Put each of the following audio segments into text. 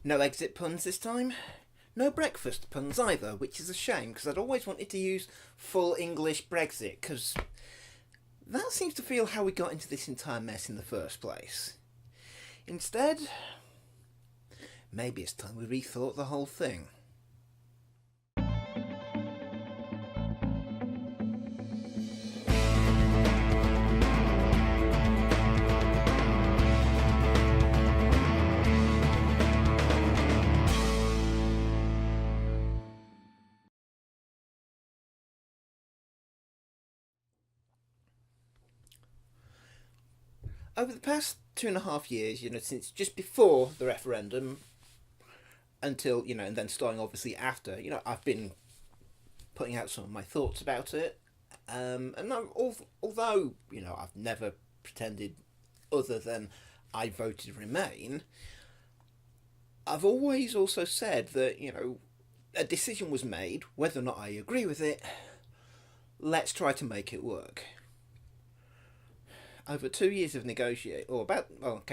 No exit puns this time. No breakfast puns either, which is a shame because I'd always wanted to use full English Brexit because that seems to feel how we got into this entire mess in the first place. Instead, maybe it's time we rethought the whole thing. Over the past 2.5 years, since just before the referendum until, and then starting obviously after, I've been putting out some of my thoughts about it. And although, I've never pretended other than I voted Remain, I've always also said that, a decision was made, whether or not I agree with it, let's try to make it work. Over 2 years of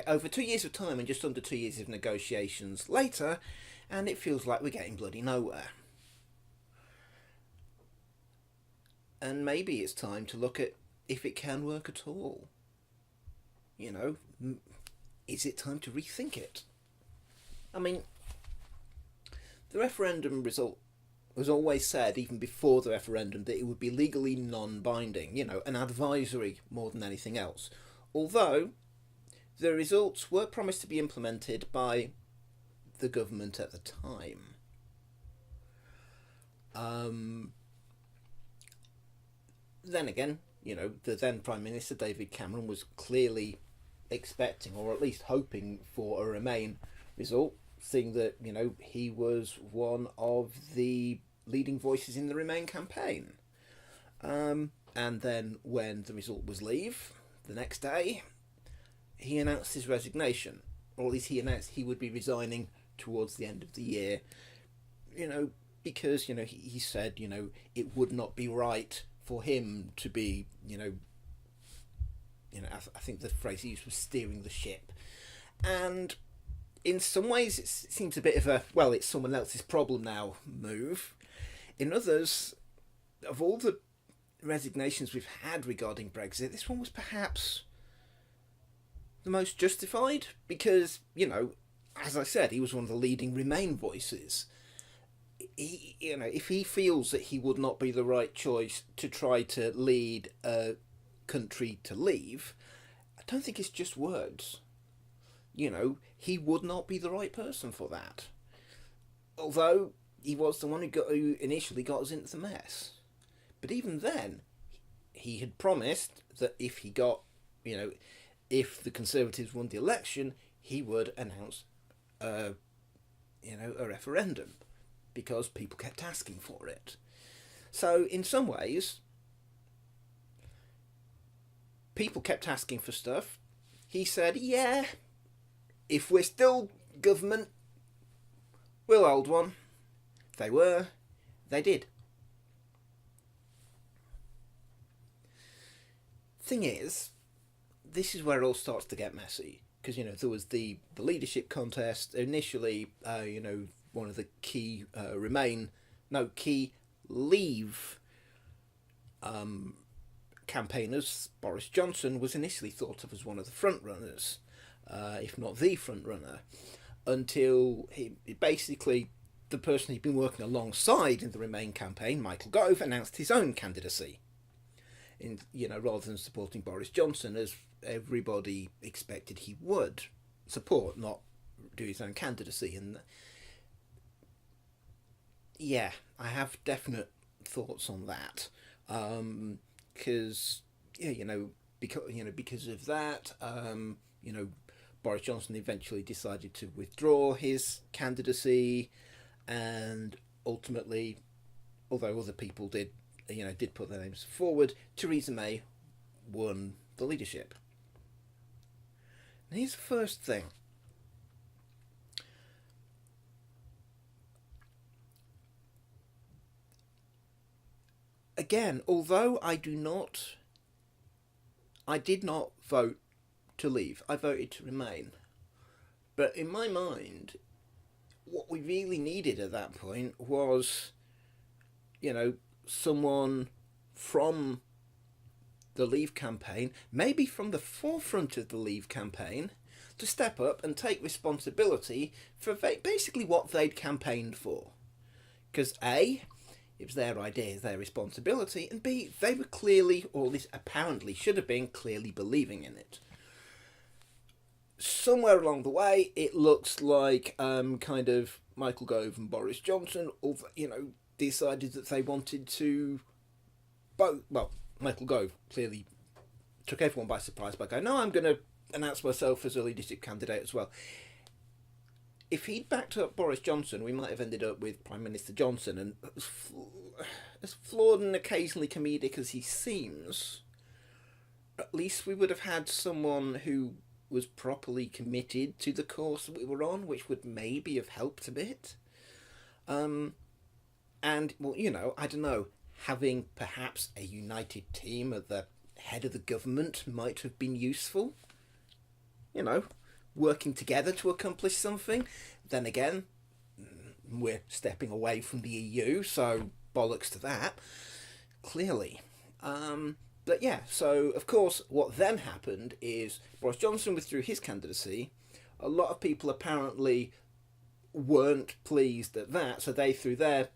over 2 years of time and just under 2 years of negotiations later, and it feels like we're getting bloody nowhere. And maybe it's time to look at if it can work at all. Is it time to rethink it? I mean, the referendum result was always said, even before the referendum, that it would be legally non-binding, an advisory more than anything else. Although, the results were promised to be implemented by the government at the time. Then again, the then Prime Minister, David Cameron, was clearly expecting, or at least hoping, for a Remain result, seeing that, he was one of the leading voices in the Remain campaign. And then when the result was Leave, the next day, he announced his resignation. Or at least he announced he would be resigning towards the end of the year. Because, he said, it would not be right for him to be, I think the phrase he used was steering the ship. And in some ways it seems a bit of a, well, it's someone else's problem now move. In others, of all the resignations we've had regarding Brexit, this one was perhaps the most justified because, as I said, he was one of the leading Remain voices. If he feels that he would not be the right choice to try to lead a country to leave, I don't think it's just words. He would not be the right person for that. Although he was the one who initially got us into the mess. But even then, he had promised that if he got, if the Conservatives won the election, he would announce, a referendum, because people kept asking for it. So in some ways, people kept asking for stuff. He said, yeah, if we're still government, we'll hold one. They were. They did. Thing is, this is where it all starts to get messy. Because, there was the leadership contest. Initially, one of the key key Leave campaigners, Boris Johnson, was initially thought of as one of the front runners, if not the front runner, until he basically, the person he'd been working alongside in the Remain campaign, Michael Gove, announced his own candidacy. Rather than supporting Boris Johnson, as everybody expected he would support, not do his own candidacy. And yeah, I have definite thoughts on that, because because of that, Boris Johnson eventually decided to withdraw his candidacy, and ultimately, although other people did put their names forward, Theresa May won the leadership. And here's the first thing. Again, although I did not vote to leave. I voted to remain. But in my mind, what we really needed at that point was, someone from the Leave campaign, maybe from the forefront of the Leave campaign, to step up and take responsibility for basically what they'd campaigned for. Because A, it was their idea, their responsibility, and B, they were clearly, or at least apparently should have been, clearly believing in it. Somewhere along the way, it looks like kind of Michael Gove and Boris Johnson, decided that they wanted to both. Well, Michael Gove clearly took everyone by surprise by going, "No, I'm going to announce myself as a leadership candidate as well." If he'd backed up Boris Johnson, we might have ended up with Prime Minister Johnson, and as flawed and occasionally comedic as he seems, at least we would have had someone who was properly committed to the course that we were on, which would maybe have helped a bit. And, well, I don't know, having perhaps a united team at the head of the government might have been useful. Working together to accomplish something. Then again, we're stepping away from the EU, so bollocks to that, clearly. But yeah, so of course what then happened is Boris Johnson withdrew his candidacy. A lot of people apparently weren't pleased at that, so they threw their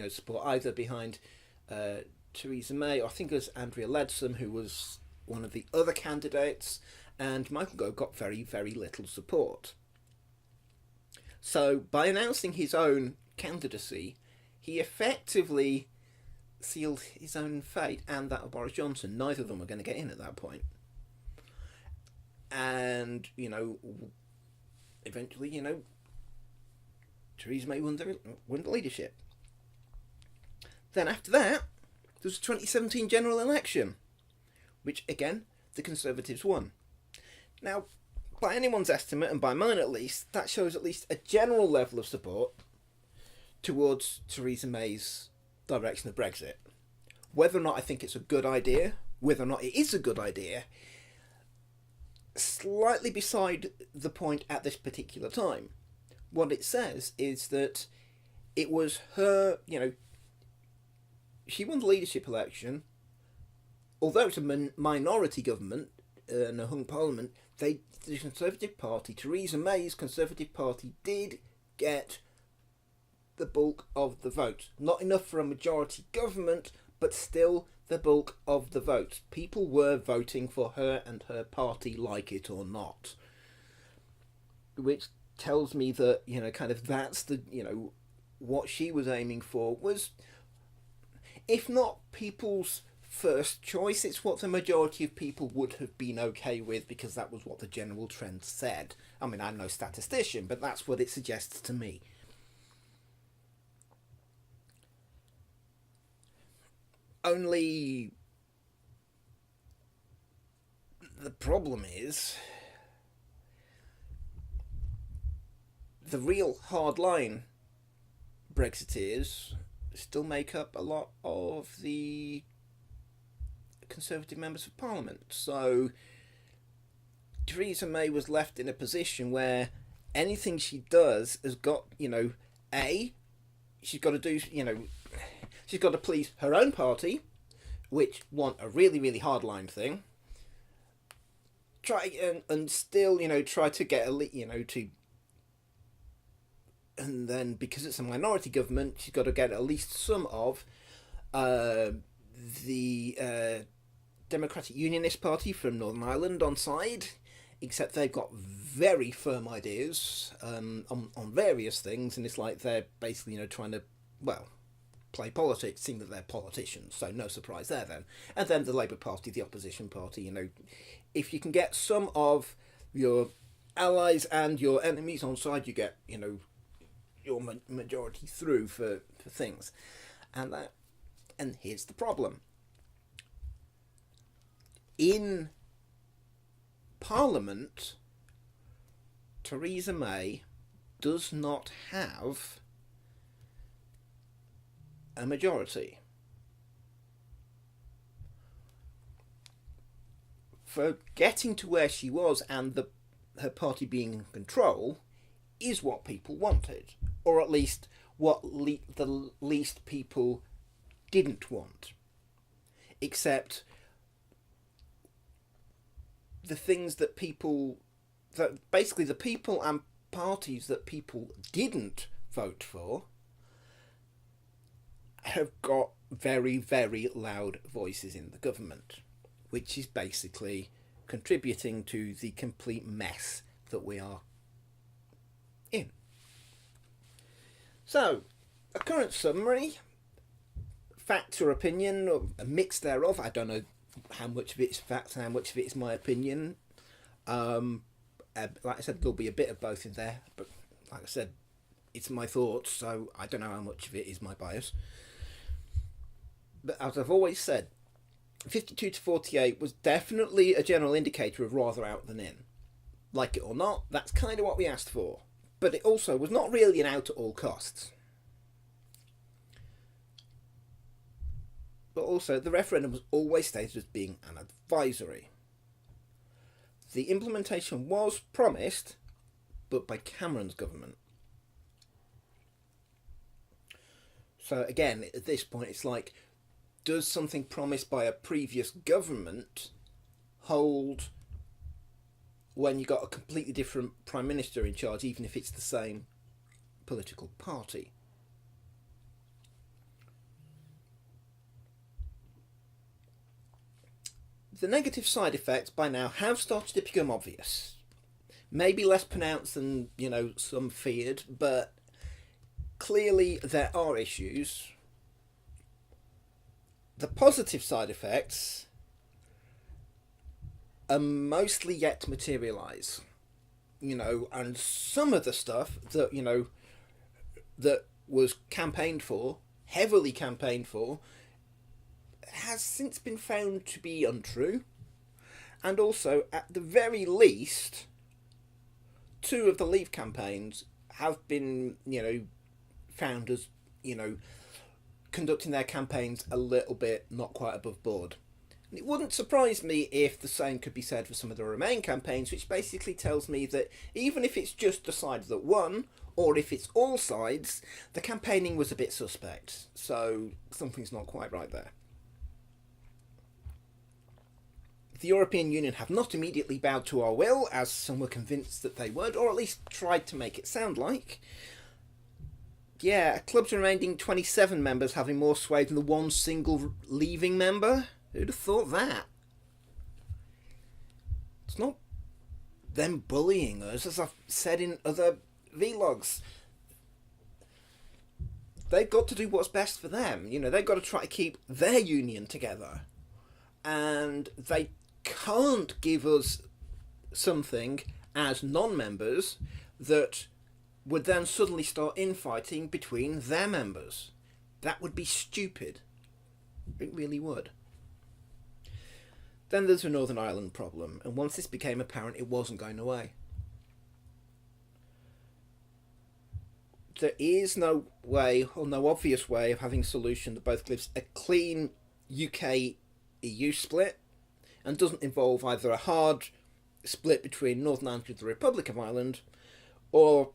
support either behind Theresa May, or I think it was Andrea Leadsom, who was one of the other candidates, and Michael Gove got very, very little support. So by announcing his own candidacy, he effectively sealed his own fate and that of Boris Johnson. Neither of them were going to get in at that point. And, eventually, Theresa May won the leadership. Then after that, there was the 2017 general election, which, again, the Conservatives won. Now, by anyone's estimate, and by mine at least, that shows at least a general level of support towards Theresa May's direction of Brexit. Whether or not I think it's a good idea, whether or not it is a good idea, slightly beside the point at this particular time. What it says is that it was her, she won the leadership election. Although it's a minority government and a hung parliament, the Conservative Party, Theresa May's Conservative Party, did get the bulk of the votes. Not enough for a majority government, but still the bulk of the votes. People were voting for her and her party, like it or not. Which tells me that, that's the, what she was aiming for was, if not people's first choice, it's what the majority of people would have been okay with, because that was what the general trend said. I mean, I'm no statistician, but that's what it suggests to me. Only the problem is the real hardline Brexiteers still make up a lot of the Conservative members of Parliament. So Theresa May was left in a position where anything she does has got, she's got to do, she's got to please her own party, which want a really, really hardline thing. Try and still, try to get and then because it's a minority government, she's got to get at least some of the Democratic Unionist Party from Northern Ireland on side, except they've got very firm ideas on various things, and it's like they're basically, trying to, play politics, seeing that they're politicians, so no surprise there then. And then the Labour Party, the opposition party, if you can get some of your allies and your enemies on side, you get, your majority through for things. And here's the problem. In Parliament, Theresa May does not have a majority. For getting to where she was and the her party being in control is what people wanted, or at least what the least people didn't want. Except the things that basically the people and parties that people didn't vote for have got very, very loud voices in the government, which is basically contributing to the complete mess that we are in. So, a current summary, facts or opinion, or a mix thereof. I don't know how much of it is facts and how much of it is my opinion. Like I said, there'll be a bit of both in there, but like I said, it's my thoughts, so I don't know how much of it is my bias. But as I've always said, 52 to 48 was definitely a general indicator of rather out than in. Like it or not, that's kind of what we asked for. But it also was not really an out at all costs. But also, the referendum was always stated as being an advisory. The implementation was promised, but by Cameron's government. So again, at this point, it's like, does something promised by a previous government hold when you got a completely different Prime Minister in charge, even if it's the same political party? The negative side effects by now have started to become obvious. Maybe less pronounced than, some feared, but clearly there are issues. The positive side effects are mostly yet to materialise. And some of the stuff that, that was campaigned for, heavily campaigned for, has since been found to be untrue. And also, at the very least, 2 of the Leave campaigns have been, found as, conducting their campaigns a little bit not quite above board. And it wouldn't surprise me if the same could be said for some of the Remain campaigns, which basically tells me that even if it's just the side that won, or if it's all sides, the campaigning was a bit suspect. So something's not quite right there. The European Union have not immediately bowed to our will, as some were convinced that they would, or at least tried to make it sound like. Yeah, clubs remaining 27 members having more sway than the one single leaving member? Who'd have thought that? It's not them bullying us, as I've said in other vlogs. They've got to do what's best for them. They've got to try to keep their union together. And they can't give us something as non-members that would then suddenly start infighting between their members. That would be stupid. It really would. Then there's the Northern Ireland problem, and once this became apparent, it wasn't going away. There is no way, or no obvious way, of having a solution that both gives a clean UK-EU split and doesn't involve either a hard split between Northern Ireland and the Republic of Ireland, or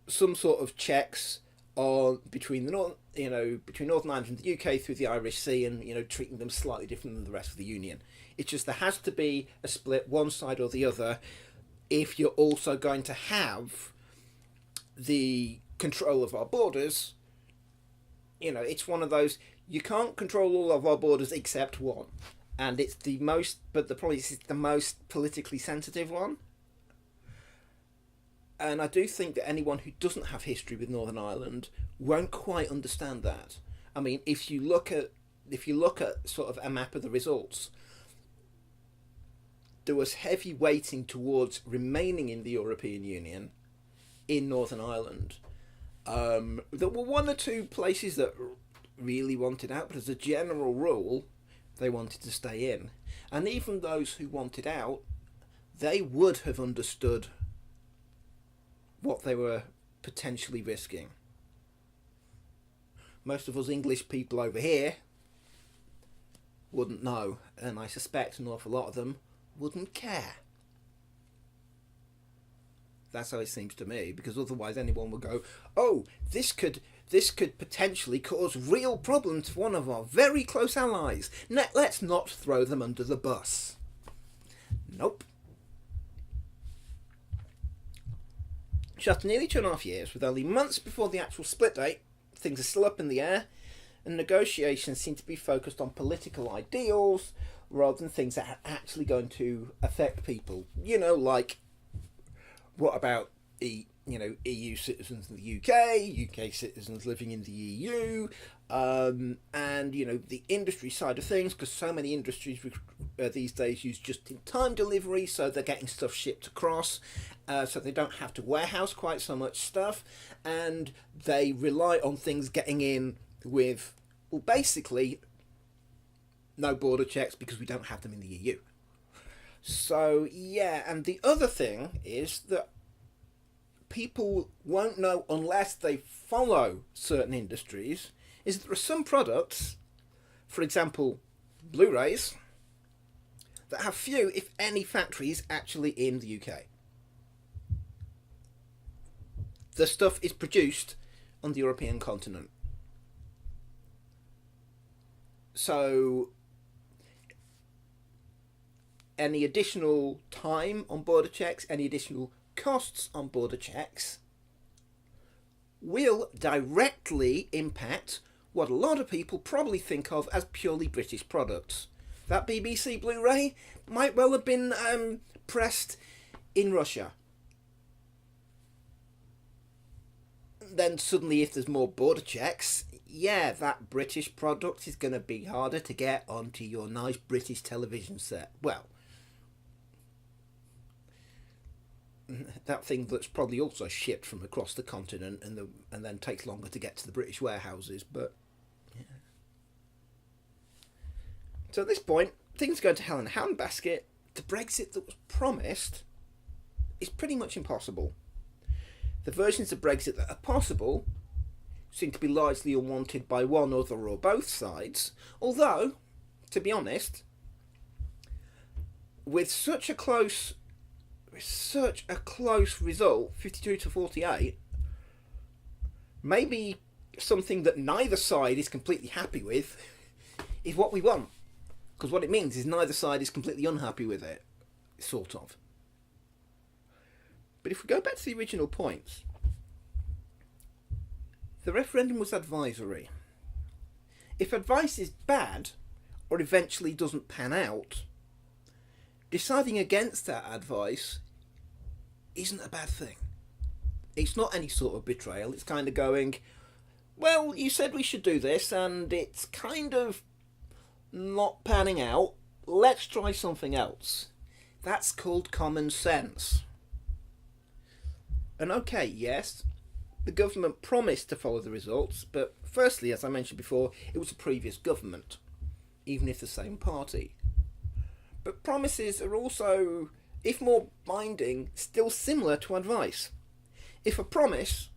some sort of checks on between Northern Ireland and the UK through the Irish Sea, and treating them slightly different than the rest of the Union. It's just there has to be a split, one side or the other, if you're also going to have the control of our borders. It's one of those, you can't control all of our borders except one. And it's the most, but the problem is it's the most politically sensitive one. And I do think that anyone who doesn't have history with Northern Ireland won't quite understand that. I mean, if you look at sort of a map of the results, there was heavy weighting towards remaining in the European Union in Northern Ireland. There were 1 or 2 places that really wanted out, but as a general rule, they wanted to stay in. And even those who wanted out, they would have understood what they were potentially risking. Most of us English people over here wouldn't know, and I suspect an awful lot of them wouldn't care. That's how it seems to me, because otherwise anyone would go, oh, this could potentially cause real problems for one of our very close allies. Let's not throw them under the bus. Nope. So after nearly 2.5 years, with only months before the actual split date, things are still up in the air, and negotiations seem to be focused on political ideals rather than things that are actually going to affect people. Like, what about EU citizens in the UK citizens living in the EU, and the industry side of things, because so many industries these days use just-in-time delivery, so they're getting stuff shipped across, so they don't have to warehouse quite so much stuff, and they rely on things getting in with, well, basically no border checks because we don't have them in the EU. So yeah, and the other thing is that people won't know unless they follow certain industries, is that there are some products, for example Blu-rays, that have few, if any, factories actually in the UK. The stuff is produced on the European continent. So any additional time on border checks, any additional costs on border checks will directly impact what a lot of people probably think of as purely British products. That BBC Blu-ray might well have been pressed in Russia. Then suddenly, if there's more border checks, yeah, that British product is going to be harder to get onto your nice British television set. Well, that thing that's probably also shipped from across the continent and then takes longer to get to the British warehouses, but yeah. So at this point, things go to hell in a handbasket. The Brexit that was promised is pretty much impossible. The versions of Brexit that are possible seem to be largely unwanted by one, other, or both sides, although, to be honest, with such a close result, 52 to 48, maybe something that neither side is completely happy with is what we want. Because what it means is neither side is completely unhappy with it, sort of. But if we go back to the original points, the referendum was advisory. If advice is bad, or eventually doesn't pan out, deciding against that advice isn't a bad thing. It's not any sort of betrayal. It's kind of going, well, you said we should do this, and it's kind of not panning out. Let's try something else. That's called common sense. And okay, yes, the government promised to follow the results, but firstly, as I mentioned before, it was a previous government, even if the same party. But promises are also, if more binding, still similar to advice. If a promise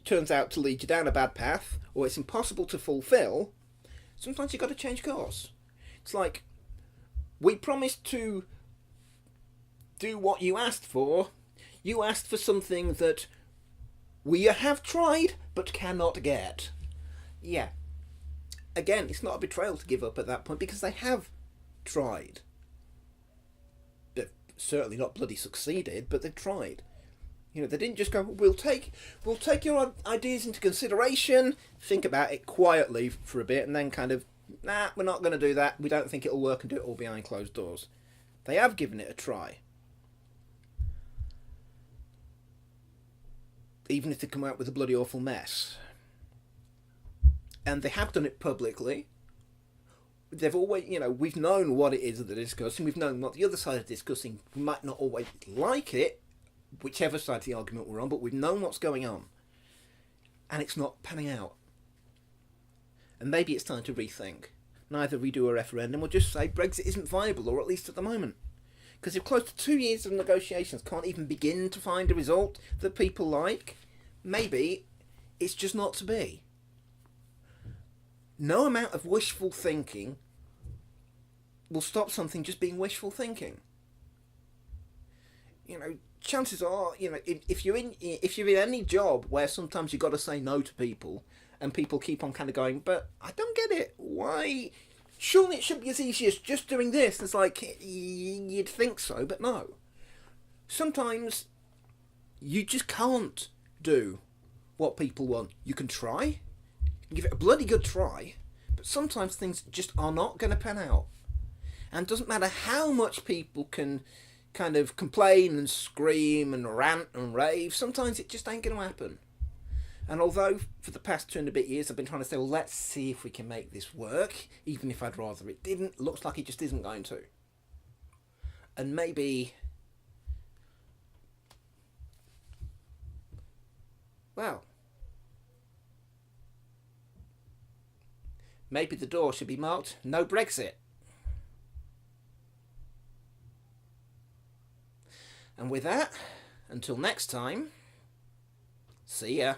turns out to lead you down a bad path, or it's impossible to fulfil, sometimes you've got to change course. It's like, we promised to do what you asked for. You asked for something that we have tried but cannot get. Yeah. Again, it's not a betrayal to give up at that point because they have tried. They've certainly not bloody succeeded, but they've tried. They didn't just go, we'll take your ideas into consideration, think about it quietly for a bit, and then kind of, nah, we're not going to do that. We don't think it'll work, and do it all behind closed doors. They have given it a try. Even if they come out with a bloody awful mess. And they have done it publicly. They've always, we've known what it is that they're discussing. We've known what the other side is discussing. We might not always like it, whichever side of the argument we're on, but we've known what's going on. And it's not panning out. And maybe it's time to rethink. Neither redo a referendum or just say Brexit isn't viable, or at least at the moment. Because if close to 2 years of negotiations can't even begin to find a result that people like, maybe it's just not to be. No amount of wishful thinking will stop something just being wishful thinking. Chances are, if you're in any job where sometimes you've got to say no to people, and people keep on kind of going, but I don't get it. Why? Surely it should be as easy as just doing this. It's like, you'd think so, but no. Sometimes you just can't do what people want. You can try, give it a bloody good try, but sometimes things just are not going to pan out. And it doesn't matter how much people can kind of complain and scream and rant and rave, sometimes it just ain't going to happen. And although for the past 2 and a bit years I've been trying to say, well, let's see if we can make this work, even if I'd rather it didn't, looks like it just isn't going to. And maybe the door should be marked "No Brexit." And with that, until next time, see ya.